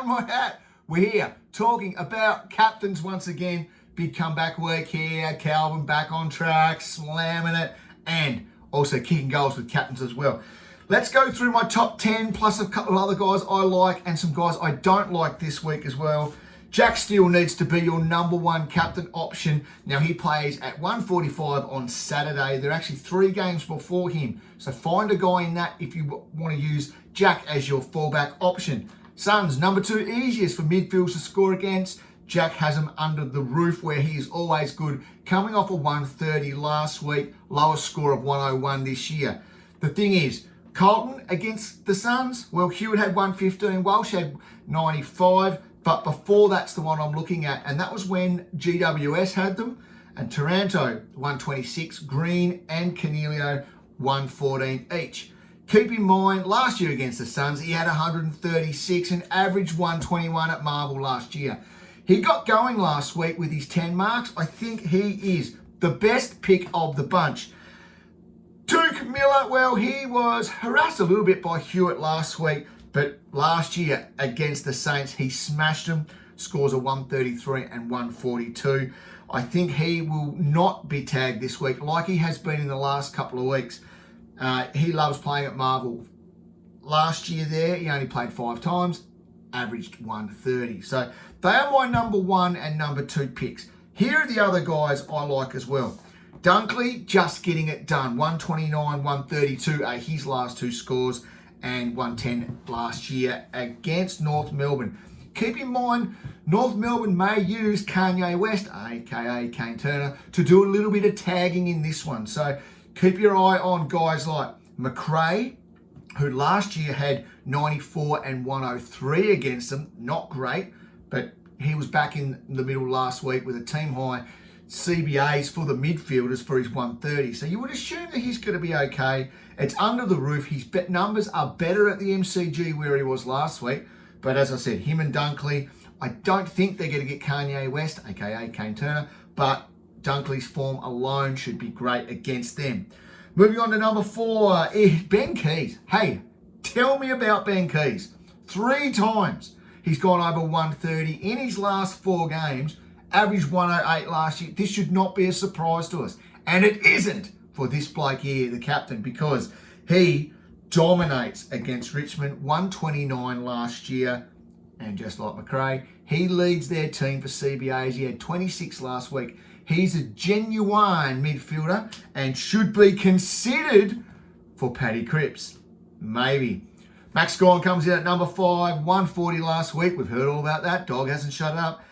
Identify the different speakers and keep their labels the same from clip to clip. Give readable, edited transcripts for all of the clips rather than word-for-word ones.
Speaker 1: found my hat. We're here talking about captains once again. Big comeback week here. Calvin back on track, slamming it, and also kicking goals with captains as well. Let's go through my top 10 plus a couple of other guys I like and some guys I don't like this week as well. Jack Steele needs to be your number one captain option. Now he plays at 1:45 on Saturday. There are actually 3 games before him. So find a guy in that if you want to use Jack as your fallback option. Suns, number 2 easiest for midfields to score against. Jack has him under the roof where he is always good. Coming off a 130 last week, lowest score of 101 this year. The thing is, Carlton against the Suns, well, Hewitt had 115, Welsh had 95. But before that's the one I'm looking at. And that was when GWS had them. And Taranto, 126. Green and Cornelio, 114 each. Keep in mind, last year against the Suns, he had 136 and averaged 121 at Marvel last year. He got going last week with his 10 marks. I think he is the best pick of the bunch. Duke Miller, well, he was harassed a little bit by Hewitt last week. But last year against the Saints, he smashed them. Scores of 133 and 142. I think he will not be tagged this week like he has been in the last couple of weeks. He loves playing at Marvel. Last year there, he only played 5 times, averaged 130. So they are my number 1 and number 2 picks. Here are the other guys I like as well. Dunkley, just getting it done. 129, 132 are his last 2 scores. And 110 last year against North Melbourne. Keep in mind, North Melbourne may use Kanye West, aka Kane Turner, to do a little bit of tagging in this one. So keep your eye on guys like McRae, who last year had 94 and 103 against them. Not great, but he was back in the middle last week with a team high CBAs for the midfielders for his 130. So you would assume that he's going to be okay. It's under the roof. His numbers are better at the MCG where he was last week. But as I said, him and Dunkley, I don't think they're going to get Kanye West, aka Kane Turner, but Dunkley's form alone should be great against them. Moving on to number 4, Ben Keys. Hey, tell me about Ben Keys. 3 times he's gone over 130 in his last 4 games. Averaged 108 last year. This should not be a surprise to us. And it isn't for this bloke here, the captain, because he dominates against Richmond. 129 last year. And just like McRae, he leads their team for CBAs. He had 26 last week. He's a genuine midfielder and should be considered for Paddy Cripps. Maybe. Max Gawn comes in at number 5. 140 last week. We've heard all about that. Dog hasn't shut up.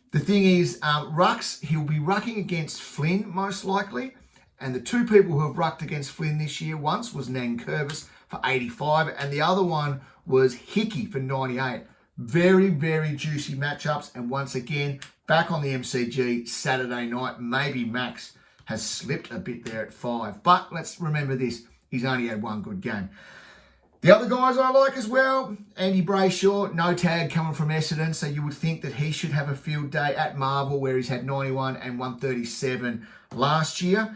Speaker 1: The thing is, rucks, he'll be rucking against Flynn most likely. And the 2 people who have rucked against Flynn this year once was Nankervis for 85. And the other one was Hickey for 98. Very, very juicy matchups. And once again, back on the MCG Saturday night. Maybe Max has slipped a bit there at 5. But let's remember this. He's only had 1 good game. The other guys I like as well, Andy Bray, no tag coming from Essendon, so you would think that he should have a field day at Marvel where he's had 91 and 137 last year.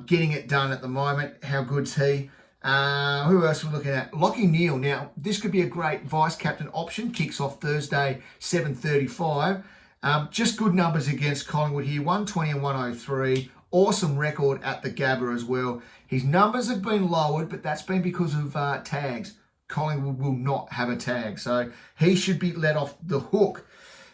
Speaker 1: Getting it done at the moment. How good's he? Who else are we looking at? Lockheed Neal. Now, this could be a great vice-captain option. Kicks off Thursday, 7:35. Just good numbers against Collingwood here, 120 and 103. Awesome record at the Gabba as well. His numbers have been lowered, but that's been because of tags. Collingwood will not have a tag, so he should be let off the hook.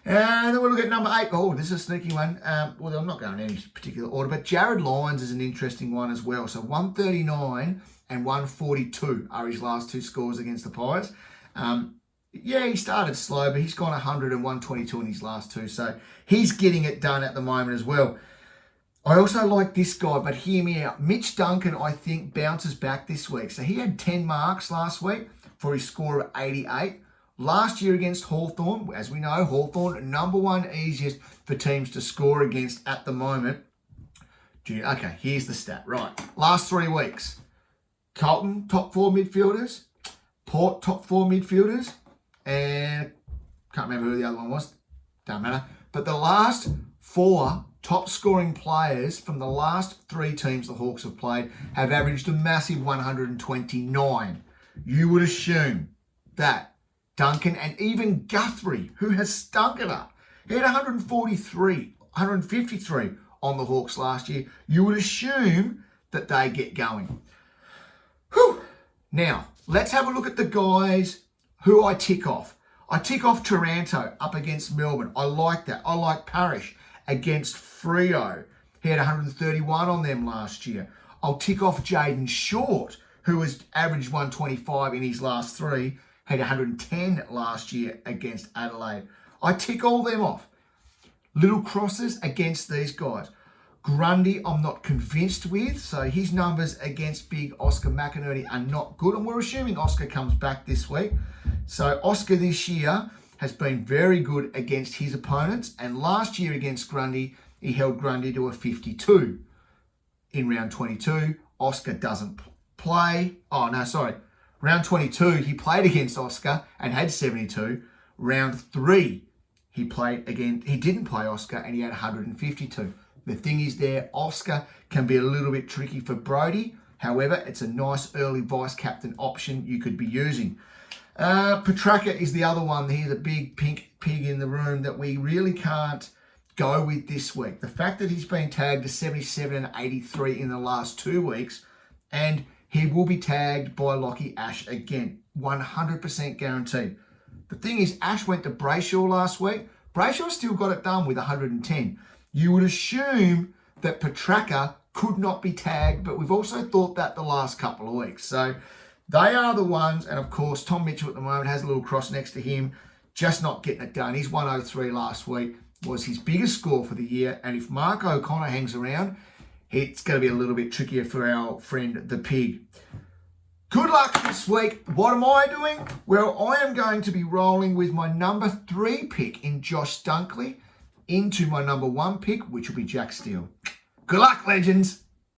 Speaker 1: And then we'll look at number 8. Oh, this is a sneaky one. Well, I'm not going in any particular order, but Jared Lyons is an interesting one as well. So 139 and 142 are his last 2 scores against the Pies. Yeah, he started slow, but he's gone 100 and 122 in his last 2. So he's getting it done at the moment as well. I also like this guy, but hear me out. Mitch Duncan, I think, bounces back this week. So he had 10 marks last week for his score of 88. Last year against Hawthorn, as we know, Hawthorn, number 1 easiest for teams to score against at the moment. Okay, here's the stat. Right, last 3 weeks. Carlton, top 4 midfielders. Port, top 4 midfielders. And can't remember who the other one was. Don't matter. But the last 4 top scoring players from the last 3 teams the Hawks have played have averaged a massive 129. You would assume that Duncan, and even Guthrie, who has stunk it up. He had 153 on the Hawks last year. You would assume that they get going. Whew. Now, let's have a look at the guys who I tick off. I tick off Taranto up against Melbourne. I like that. I like Parrish against Freo. He had 131 on them last year. I'll tick off Jaden Short, who has averaged 125 in his last three, had 110 last year against Adelaide. I tick all them off. Little crosses against these guys. Grundy, I'm not convinced with, so his numbers against big Oscar McInerney are not good, and we're assuming Oscar comes back this week. So Oscar this year has been very good against his opponents, and last year against Grundy, he held Grundy to a 52. In round 22, Oscar doesn't play. Oh, no, sorry. Round 22, he played against Oscar and had 72. Round 3, he didn't play Oscar and he had 152. The thing is there, Oscar can be a little bit tricky for Brodie. However, it's a nice early vice-captain option you could be using. Petrarca is the other one. He's a big pink pig in the room that we really can't go with this week. The fact that he's been tagged to 77 and 83 in the last 2 weeks, and he will be tagged by Lockie Ash again, 100% guaranteed. The thing is, Ash went to Brayshaw last week. Brayshaw still got it done with 110. You would assume that Petrarca could not be tagged, but we've also thought that the last couple of weeks. So they are the ones, and of course, Tom Mitchell at the moment has a little cross next to him, just not getting it done. He's 103 last week, was his biggest score for the year, and if Mark O'Connor hangs around, it's going to be a little bit trickier for our friend, the pig. Good luck this week. What am I doing? Well, I am going to be rolling with my number 3 pick in Josh Dunkley into my number 1 pick, which will be Jack Steele. Good luck, legends.